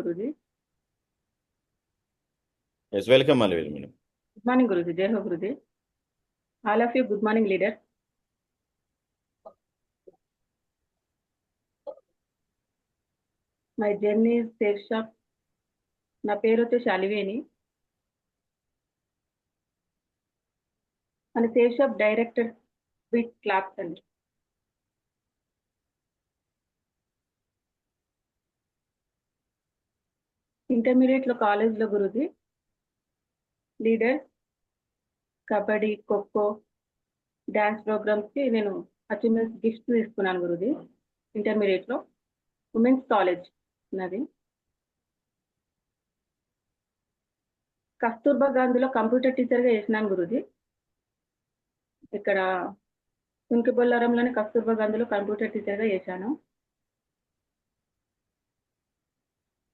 Guruji. Yes, welcome, Malvil madam. Good morning, Guruji. Jai Ho, Guruji. All of you, good morning, leader. My journey is safe shop. నా పేరు వచ్చేసి అలివేని. మన safe shop director bit claps అండి. ఇంటర్మీడియట్లో కాలేజ్లో Guruji leader kabaddi, kho kho, dance ప్రోగ్రామ్స్కి నేను achievements gifts తీసుకున్నాను గురుజీ. ఇంటర్మీడియట్లో ఉమెన్స్ కాలేజ్ ఉన్నది. కస్తూర్బా గాంధీలో కంప్యూటర్ టీచర్గా చేసినాను గురుజీ. ఇక్కడ తుంకిబొల్లారంలోనే కస్తూర్బా గాంధీలో కంప్యూటర్ టీచర్గా చేశాను.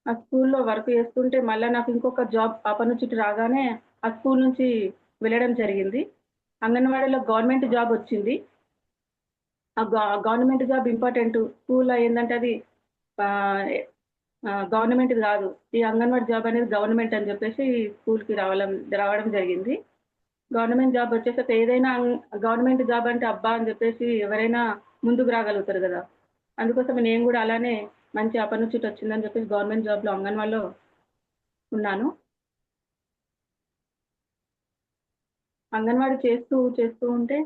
ఆ స్కూల్లో వర్క్ చేస్తుంటే మళ్ళీ నాకు ఇంకొక జాబ్ ఆపర్చునిటీ రాగానే ఆ స్కూల్ నుంచి వెళ్ళడం జరిగింది. అంగన్వాడీలో గవర్నమెంట్ జాబ్ వచ్చింది. ఆ గవర్నమెంట్ జాబ్ ఇంపార్టెంట్. స్కూల్లో ఏంటంటే అది గవర్నమెంట్ కాదు, ఈ అంగన్వాడీ జాబ్ అనేది గవర్నమెంట్ అని చెప్పేసి స్కూల్కి రావడం జరిగింది. గవర్నమెంట్ జాబ్ వచ్చేసాక ఏదైనా గవర్నమెంట్ జాబ్ అంటే అబ్బా అని చెప్పేసి ఎవరైనా ముందుకు రాగలుగుతారు కదా. అందుకోసం నేను కూడా అలానే మంచి ఆపర్చునిటీ వచ్చిందని చెప్పేసి గవర్నమెంట్ జాబ్లో అంగన్వాడీలో ఉన్నాను. అంగన్వాడీ చేస్తూ ఉంటే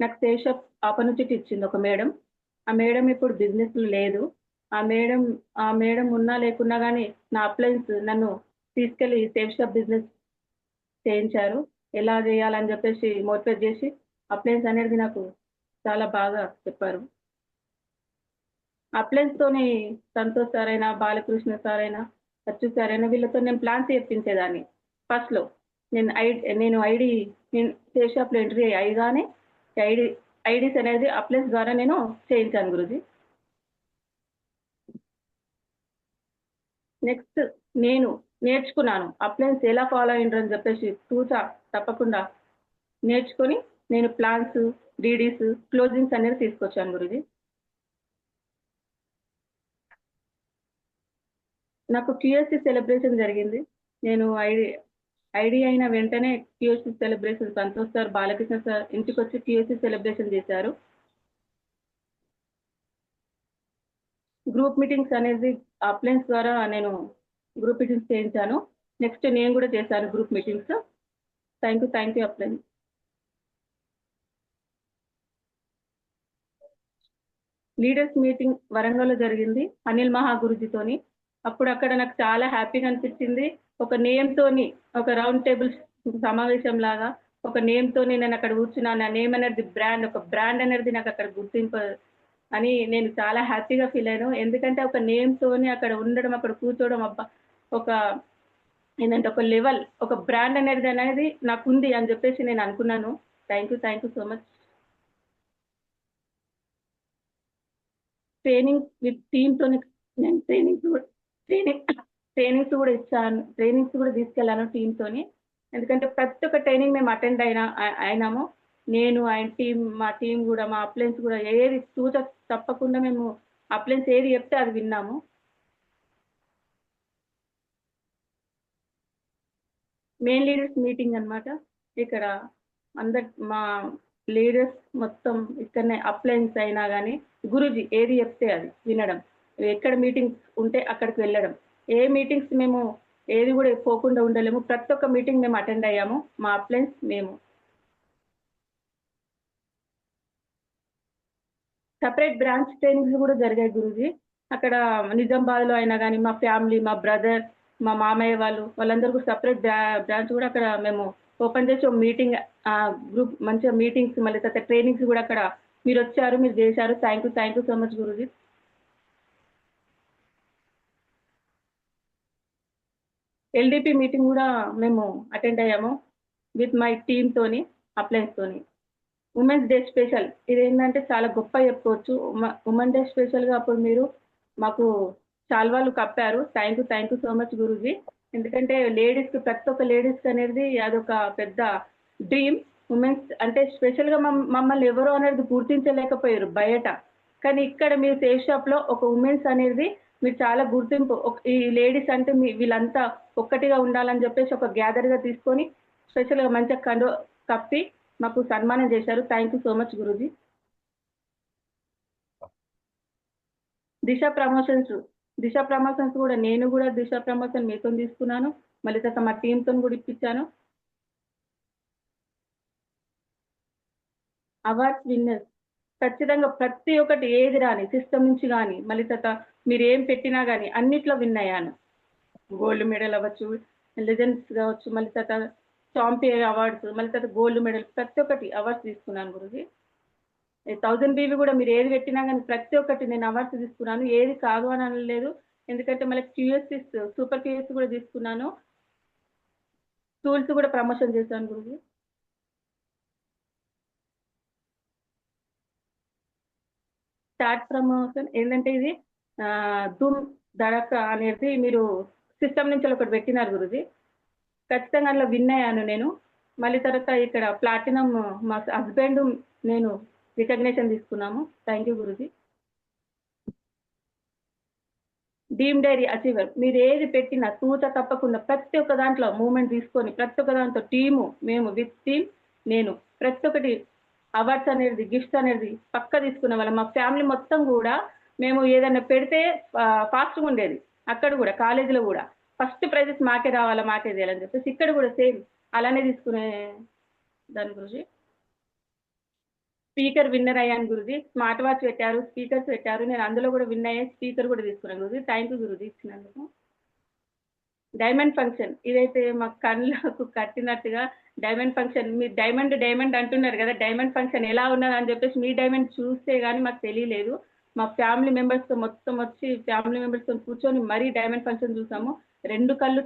నాకు సేఫ్ షాప్ ఆపర్చునిటీ ఇచ్చింది ఒక మేడం. ఆ మేడం ఇప్పుడు బిజినెస్ లేదు. ఆ మేడం ఉన్నా లేకున్నా కానీ నా అప్లయన్స్ నన్ను తీసుకెళ్ళి సేఫ్ షాప్ బిజినెస్ చేయించారు. ఎలా చేయాలని చెప్పేసి మోటివేట్ చేసి అప్లయన్స్ అనేది నాకు చాలా బాగా చెప్పారు. అప్లయన్స్తోని సంతోష్ సార్ అయినా, బాలకృష్ణ సార్ అయినా, అచ్చు సార్ అయినా వీళ్ళతో నేను ప్లాన్స్ చెప్పించేదాన్ని. ఫస్ట్లో నేను సేఫ్ షాప్లో ఎంట్రీ అయ్యగానే ఐడీస్ అనేది అప్లయన్స్ ద్వారా నేను చేయించాను గురుజీ. నెక్స్ట్ నేను నేర్చుకున్నాను అప్లయన్స్ ఎలా ఫాలో అయ్యిండ్రని చెప్పేసి తప్పకుండా నేర్చుకొని నేను ప్లాన్స్, డీడీస్, క్లోజింగ్స్ అనేది తీసుకొచ్చాను గురుజీ. నాకు క్యూఎస్సీ సెలబ్రేషన్ జరిగింది. నేను ఐడి అయిన వెంటనే QSC celebration Santosh sir, Balakrishna sir ఇంటికి వచ్చి క్యూఎస్సీ సెలబ్రేషన్ చేశారు. గ్రూప్ మీటింగ్స్ అనేది అప్లయన్స్ ద్వారా నేను గ్రూప్ మీటింగ్స్ చేయించాను. నెక్స్ట్ నేను కూడా చేశాను group meetings. Thank you appliance. Leaders meeting వరంగల్లో జరిగింది అనిల్ మహా గురుజీతోని. అప్పుడు అక్కడ నాకు చాలా హ్యాపీగా అనిపించింది. ఒక నేమ్తోని ఒక రౌండ్ టేబుల్ సమావేశం లాగా ఒక నేమ్తోని నేను అక్కడ కూర్చున్నాను. ఆ నేమ్ అనేది ఒక బ్రాండ్ అనేది నాకు అక్కడ గుర్తింపు అని నేను చాలా హ్యాపీగా ఫీల్ అయ్యాను. ఎందుకంటే ఒక నేమ్తోని అక్కడ ఉండడం, అక్కడ కూర్చోవడం, అబ్బా ఒక ఏంటంటే ఒక లెవెల్, ఒక బ్రాండ్ అనేది నాకు ఉంది అని చెప్పేసి నేను అనుకున్నాను. Thank you so much. Training with టీమ్తో నేను ట్రైనింగ్స్ కూడా ఇచ్చాను, ట్రైనింగ్స్ కూడా తీసుకెళ్ళాను టీమ్తోని. ఎందుకంటే ప్రతి ఒక్క ట్రైనింగ్ మేము అటెండ్ అయినాము. నేను మా టీం కూడా, మా అప్లయన్స్ కూడా ఏది తప్పకుండా మేము అప్లయన్స్ ఏది చెప్తే అది విన్నాము. మెయిన్ లీడర్స్ మీటింగ్ అనమాట. ఇక్కడ మా లీడర్స్ మొత్తం ఇక్కడనే అప్లయన్స్ అయినా కానీ గురుజీ ఏది చెప్తే అది వినడం, ఎక్కడ మీటింగ్స్ ఉంటే అక్కడికి వెళ్ళడం. ఏ మీటింగ్స్ మేము ఏది కూడా పోకుండా ఉండలేము. ప్రతి ఒక్క మీటింగ్ మేము అటెండ్ అయ్యాము, మా అప్లయన్స్ మేము. సపరేట్ బ్రాంచ్ ట్రైనింగ్స్ కూడా జరిగాయి గురుజీ. అక్కడ నిజామాబాద్లో అయినా కానీ మా ఫ్యామిలీ, మా బ్రదర్, మా మామయ్య వాళ్ళందరూ సపరేట్ బ్రాంచ్ కూడా అక్కడ మేము ఓపెన్ చేసి ఒక మీటింగ్ గ్రూప్ మంచిగా మీటింగ్స్ మళ్ళీ తర్వాత ట్రైనింగ్స్ కూడా అక్కడ మీరు వచ్చారు, మీరు చేశారు. Thank you so much Guruji. LDP meeting కూడా మేము అటెండ్ అయ్యాము విత్ మై టీమ్తోని, అప్లయన్స్తోని. ఉమెన్స్ డే స్పెషల్ ఇది ఏంటంటే చాలా గొప్ప చెప్పుకోవచ్చు. ఉమెన్ డే స్పెషల్గా అప్పుడు మీరు మాకు శాల్వాలు కప్పారు. Thank you so much Guruji. ఎందుకంటే లేడీస్కి, ప్రతి ఒక్క లేడీస్కి అనేది అదొక పెద్ద డ్రీమ్. ఉమెన్స్ అంటే స్పెషల్గా మమ్మల్ని ఎవరో అనేది గుర్తించలేకపోయారు బయట. కానీ ఇక్కడ మీరు సేఫ్ షాప్లో ఒక ఉమెన్స్ అనేది మీరు చాలా గుర్తింపు ఈ లేడీస్ అంటే వీళ్ళంతా ఒక్కటిగా ఉండాలని చెప్పేసి ఒక గ్యాదర్గా తీసుకొని స్పెషల్గా మంచిగా కప్పి మాకు సన్మానం చేశారు. Thank you so much Guruji. Disha promotions కూడా నేను కూడా దిశ ప్రమోషన్ మీతో తీసుకున్నాను. మళ్ళీ తర్వాత మా టీంతో కూడా ఇప్పించాను. అవార్డ్స్ విన్నర్స్ ఖచ్చితంగా ప్రతి ఒక్కటి ఏది రాని సిస్టమ్ నుంచి కానీ మళ్ళీ తర్వాత మీరు ఏం పెట్టినా కానీ అన్నిట్లో విన్ అయ్యాను. గోల్డ్ మెడల్ అవ్వచ్చు, లెజెండ్స్ కావచ్చు, మళ్ళీ తర్వాత చాంపియన్ అవార్డ్స్, మళ్ళీ తర్వాత గోల్డ్ మెడల్ ప్రతి ఒక్కటి అవార్డ్స్ తీసుకున్నాను గురుజీ. 1000 బీవీ కూడా మీరు ఏది పెట్టినా కానీ ప్రతి ఒక్కటి నేను అవార్డ్స్ తీసుకున్నాను. ఏది కాదు అని అనలేదు. ఎందుకంటే మళ్ళీ క్యూఎస్సీ సూపర్ క్యూఎస్సీ కూడా తీసుకున్నాను. టూల్స్ కూడా ప్రమోషన్ చేశాను గురుజీ. స్టార్ట్ ప్రమోషన్ ఏంటంటే ఇది ధూమ్ ధడక అనేది మీరు సిస్టమ్ నుంచి ఒకటి పెట్టినారు గురుజీ. ఖచ్చితంగా అందులో విన్ అయ్యాను నేను. మళ్ళీ తర్వాత ఇక్కడ ప్లాటినం మా హస్బెండ్ నేను రికగ్నేషన్ తీసుకున్నాము. Thank you Guruji. డీమ్ డైరీ అచీవర్ మీరు ఏది పెట్టినా తూచ తప్పకుండా ప్రతి ఒక్క దాంట్లో మూమెంట్ తీసుకొని ప్రతి ఒక్క దాంట్లో టీము మేము విత్ టీమ్ నేను ప్రతి ఒక్కటి అవార్డ్స్ అనేది గిఫ్ట్స్ అనేది పక్క తీసుకునే వాళ్ళం. మా ఫ్యామిలీ మొత్తం కూడా మేము ఏదైనా పెడితే ఫాస్ట్గా ఉండేది. అక్కడ కూడా కాలేజీలో కూడా ఫస్ట్ ప్రైజెస్ మాకే రావాలా మాకే చేయాలని చెప్పేసి ఇక్కడ కూడా సేమ్ అలానే తీసుకునే దాని గురించి. స్పీకర్ విన్నర్ అయ్యాను గురుజీ. స్మార్ట్ వాచ్ పెట్టారు, స్పీకర్స్ పెట్టారు. నేను అందులో కూడా విన్ అయ్యే స్పీకర్ కూడా తీసుకున్నాను గురుజీ. థ్యాంక్ యూ గురుజీ ఇచ్చినందుకు. డైమండ్ ఫంక్షన్ ఇదైతే మా కళ్ళకు కట్టినట్టుగా డైమండ్ ఫంక్షన్ మీరు డైమండ్ అంటున్నారు కదా. డైమండ్ ఫంక్షన్ ఎలా ఉన్నది అని చెప్పేసి మీ డైమండ్ చూస్తే కానీ మాకు తెలియలేదు. మా ఫ్యామిలీ మెంబర్స్తో మొత్తం వచ్చి ఫ్యామిలీ మెంబర్స్తో కూర్చొని మరీ డైమండ్ ఫంక్షన్ చూసాము. 2 కళ్ళు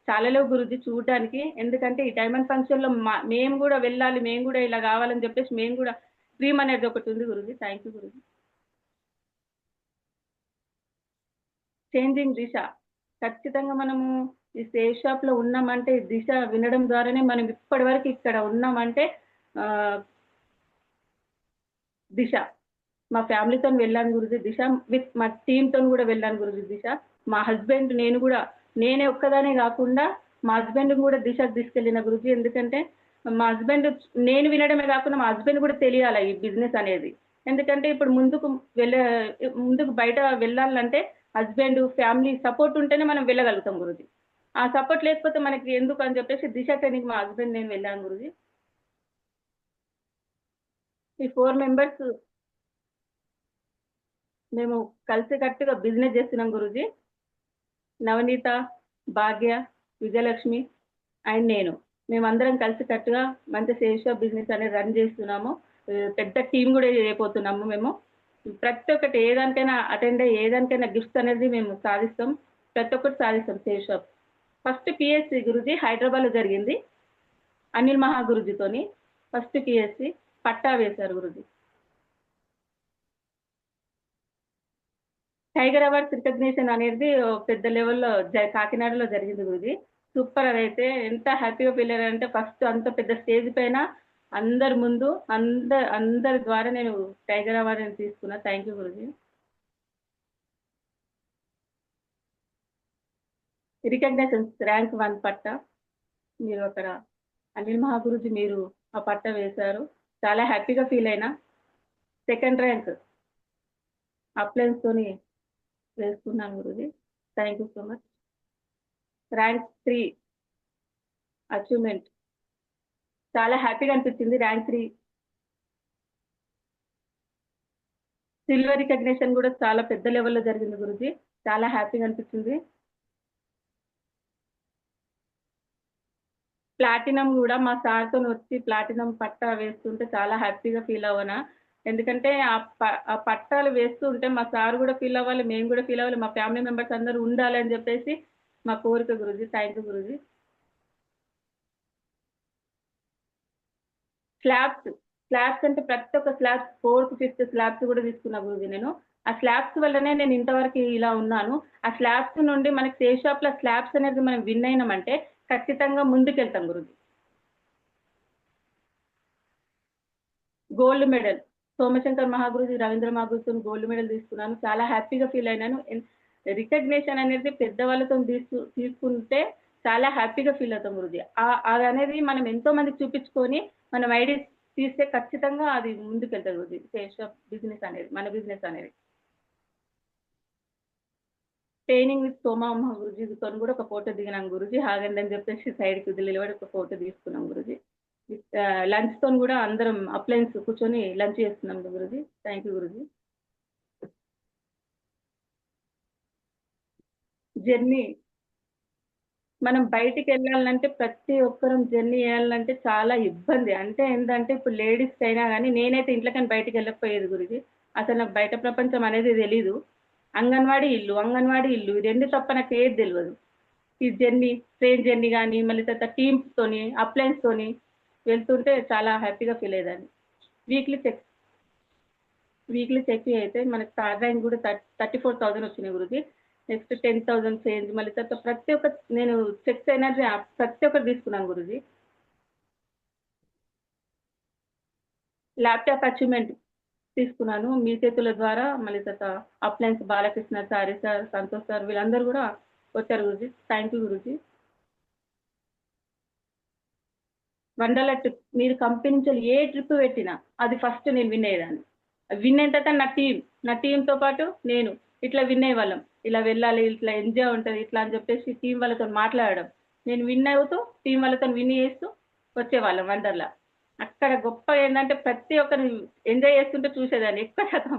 చాలాలేవు గురుజీ చూడడానికి. ఎందుకంటే ఈ డైమండ్ ఫంక్షన్లో మేము కూడా వెళ్ళాలి, మేము కూడా ఇలా కావాలని చెప్పేసి మేము కూడా డ్రీమ్ అనేది ఒకటి ఉంది Guruji. Thank you Guruji. Changing దిశ ఖచ్చితంగా మనము ఈ సేఫ్ షాప్లో ఉన్నామంటే దిశ వినడం ద్వారానే మనం ఇప్పటి వరకు ఇక్కడ ఉన్నామంటే దిశ మా ఫ్యామిలీతో వెళ్ళాను గురుజీ. దిశ విత్ మా టీంతో కూడా వెళ్ళాను గురుజీ. దిశ మా హస్బెండ్ నేనే ఒక్కదానే కాకుండా మా హస్బెండ్ కూడా దిశకు తీసుకెళ్ళిన గురుజీ. ఎందుకంటే మా హస్బెండ్ నేను వినడమే కాకుండా మా హస్బెండ్ కూడా తెలియాలి ఈ బిజినెస్ అనేది. ఎందుకంటే ఇప్పుడు ముందుకు బయట వెళ్ళాలంటే హస్బెండ్ ఫ్యామిలీ సపోర్ట్ ఉంటేనే మనం వెళ్ళగలుగుతాం గురుజీ. ఆ సపోర్ట్ లేకపోతే మనకి ఎందుకు అని చెప్పేసి దిశ ట్రైనింగ్ మా హస్బెండ్ నేను వెళ్ళాను గురుజీ. ఈ 4 మెంబర్స్ మేము కలిసికట్టుగా బిజినెస్ చేస్తున్నాం గురుజీ. నవనీత, భాగ్య, విజయలక్ష్మి అండ్ మేమందరం కలిసికట్టుగా మంచి సేల్ షాప్ బిజినెస్ అనేది రన్ చేస్తున్నాము. పెద్ద టీం కూడా చేయబోతున్నాము. మేము ప్రతి ఒక్కటి ఏదానికైనా అటెండ్ అయ్యి ఏదానికైనా గిఫ్ట్స్ అనేది మేము సాధిస్తాం. ప్రతి ఒక్కటి సాధిస్తాం sale shop. First PSC Guruji హైదరాబాద్లో జరిగింది అనిల్ మహా గురుజీతోని. ఫస్ట్ పిఎస్సి పట్టా వేశారు గురుజీ. టైగర్ అవార్డ్స్ రికగ్నిషన్ అనేది పెద్ద లెవెల్లో కాకినాడలో జరిగింది గురుజీ. సూపర్. అదైతే ఎంత హ్యాపీగా ఫీల్ అయ్యారంటే ఫస్ట్ అంత పెద్ద స్టేజ్ పైన అందరి ముందు అందరి ద్వారా నేను టైగర్ అవార్డు తీసుకున్నా. Thank you Guruji. Recognitions rank 1 పట్ట మీరు అక్కడ అనిల్ మహాగురుజీ మీరు ఆ పట్ట వేశారు. చాలా హ్యాపీగా ఫీల్ అయినా. సెకండ్ ర్యాంక్ అప్లయన్స్తోని వేసుకున్నాను Guruji. Thank you so much. Rank 3 achievement చాలా హ్యాపీగా అనిపించింది. ర్యాంక్ 3 సిల్వర్ రికగ్నిషన్ కూడా చాలా పెద్ద లెవెల్లో జరిగింది గురుజీ. చాలా హ్యాపీగా అనిపించింది. ప్లాటినం కూడా మా సార్తో వచ్చి ప్లాటినం పట్టా వేస్తుంటే చాలా హ్యాపీగా ఫీల్ అవ్వనా. ఎందుకంటే ఆ పట్టాలు వేస్తూ ఉంటే మా సార్ కూడా ఫీల్ అవ్వాలి, మేము కూడా ఫీల్ అవ్వాలి, మా ఫ్యామిలీ మెంబర్స్ అందరూ ఉండాలి అని చెప్పేసి మా కోరిక Guruji. Thank you Guruji. Slabs అంటే ప్రతి ఒక్క స్లాబ్స్ 4th 5th స్లాబ్స్ కూడా తీసుకున్నా గురుజీ నేను. ఆ స్లాబ్స్ వల్లనే నేను ఇంతవరకు ఇలా ఉన్నాను. ఆ స్లాబ్స్ నుండి మనకి సేల్ షాప్లో స్లాబ్స్ అనేది మనం విన్ అయినామంటే ఖచ్చితంగా ముందుకెళ్తాం గురుజీ. గోల్డ్ మెడల్ సోమశంకర్ మహాగురుజీ, రవీంద్ర మహాగురుతో గోల్డ్ మెడల్ తీసుకున్నాను. చాలా హ్యాపీగా ఫీల్ అయినాను. రికగ్నిషన్ అనేది పెద్దవాళ్ళతో తీసుకుంటే చాలా హ్యాపీగా ఫీల్ అవుతాం గురుజీ. అది అనేది మనం ఎంతో మందికి చూపించుకొని మనం ఐడి తీస్తే ఖచ్చితంగా అది ముందుకెళ్తుంది గురుజీ. బిజినెస్ అనేది, మన బిజినెస్ అనేది. ట్రైనింగ్ విత్ సోమమ్మ గురుజీతో కూడా ఒక ఫోటో దిగినాం గురుజీ. ఆగండి అని చెప్పేసి సైడ్కి నిలబడి ఒక ఫోటో తీసుకున్నాం గురుజీ. లంచ్ తో కూడా అందరం అప్లయన్స్ కూర్చొని లంచ్ చేస్తున్నాం Guruji. Thank you Guruji. Journey మనం బయటికి వెళ్ళాలంటే ప్రతి ఒక్కరం జర్నీ చేయాలంటే చాలా ఇబ్బంది. అంటే ఏంటంటే ఇప్పుడు లేడీస్ అయినా కానీ నేనైతే ఇంట్లోకని బయటికి వెళ్ళకపోయేది గురుజీ. అసలు నాకు బయట ప్రపంచం అనేది తెలీదు. అంగన్వాడీ ఇల్లు ఈ రెండు తప్ప నాకు ఏది తెలియదు. ఈ జర్నీ, ట్రైన్ జర్నీ కానీ మళ్ళీ తర్వాత టీమ్స్తోని అప్లయన్స్తోని వెళ్తుంటే చాలా హ్యాపీగా ఫీల్ అయ్యేదాన్ని. వీక్లీ చెక్ అయితే మనకి థర్డ్ ర్యాంక్ కూడా 34,000 వచ్చినాయి గురుజీ. నెక్స్ట్ 10,000 చేంజ్, మళ్ళీ తర్వాత ప్రతి ఒక్క నేను చెక్స్ ఎనర్జీ ప్రతి ఒక్కటి తీసుకున్నాను గురుజీ. ల్యాప్టాప్ అచీవ్మెంట్ తీసుకున్నాను మీ చేతుల ద్వారా. మళ్ళీ తర్వాత appliance Balakrishna sir, Santosh sir వీళ్ళందరూ కూడా వచ్చారు Guruji. Thank you Guruji. Wonderla trip మీరు కంపెనీ నుంచి ఏ ట్రిప్ పెట్టినా అది ఫస్ట్ నేను విన్ అయ్యేదాన్ని. విన్ అయిన తర్వాత నా టీంతో పాటు నేను ఇట్లా విన్ అయ్యే వాళ్ళం. ఇలా వెళ్ళాలి, ఇట్లా ఎంజాయ్ ఉంటుంది ఇట్లా అని చెప్పేసి టీం వాళ్ళతో మాట్లాడడం. నేను విన్ అవుతూ టీం వాళ్ళతో విన్ చేస్తూ వచ్చేవాళ్ళం వండర్లా. అక్కడ గొప్ప ఏంటంటే ప్రతి ఒక్కరిని ఎంజాయ్ చేస్తుంటే చూసేదాన్ని ఎక్కువ శాతం.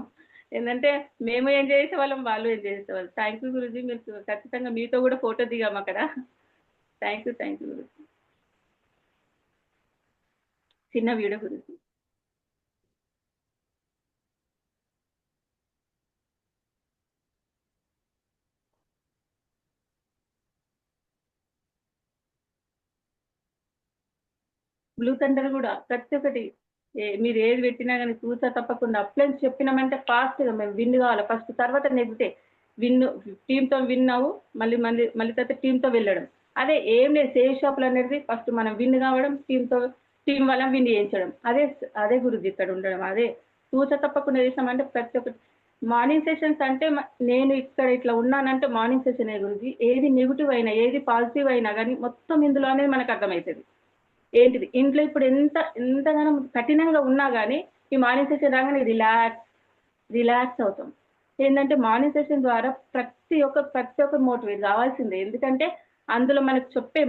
ఏంటంటే మేము ఎంజాయ్ చేసేవాళ్ళం, వాళ్ళు ఎంజాయ్ చేసేవాళ్ళు. Thank you Guruji. మీరు ఖచ్చితంగా మీతో కూడా ఫోటో దిగాము అక్కడ. Thank you Guruji. చిన్న వీడియో గురుజీ. బ్లూ థండర్ కూడా ప్రతి ఒక్కటి మీరు ఏది పెట్టినా కానీ చూసా తప్పకుండా అప్లయన్స్ చెప్పినామంటే ఫాస్ట్గా మేము విన్ కావాలి ఫస్ట్, తర్వాత నెగ్గితే విన్ టీంతో విన్ అవ్వు, మళ్ళీ తర్వాత టీంతో వెళ్ళడం. అదే ఏం లేదు, సేవ్ షాప్లు అనేది ఫస్ట్ మనం విన్ కావడం, టీం వల్ల విన్ చేయించడం. అదే గురుజీ ఇక్కడ ఉండడం. అదే చూసా తప్పకుండా చేసామంటే ప్రతి ఒక్కటి. మార్నింగ్ సెషన్స్ అంటే నేను ఇక్కడ ఇట్లా ఉన్నానంటే మార్నింగ్ సెషన్ గురుజీ. ఏది నెగిటివ్ అయినా ఏది పాజిటివ్ అయినా కానీ మొత్తం ఇందులో అనేది మనకు అర్థమవుతుంది. ఏంటిది ఇంట్లో ఇప్పుడు ఎంతగానో కఠినంగా ఉన్నా కానీ ఈ మార్నింగ్ సెషన్ రాగానే రిలాక్స్ అవుతాం. ఏంటంటే మార్నింగ్ సెషన్ ద్వారా ప్రతి ఒక్క మోటివేట్ కావాల్సిందే. ఎందుకంటే అందులో మనకు చెప్పే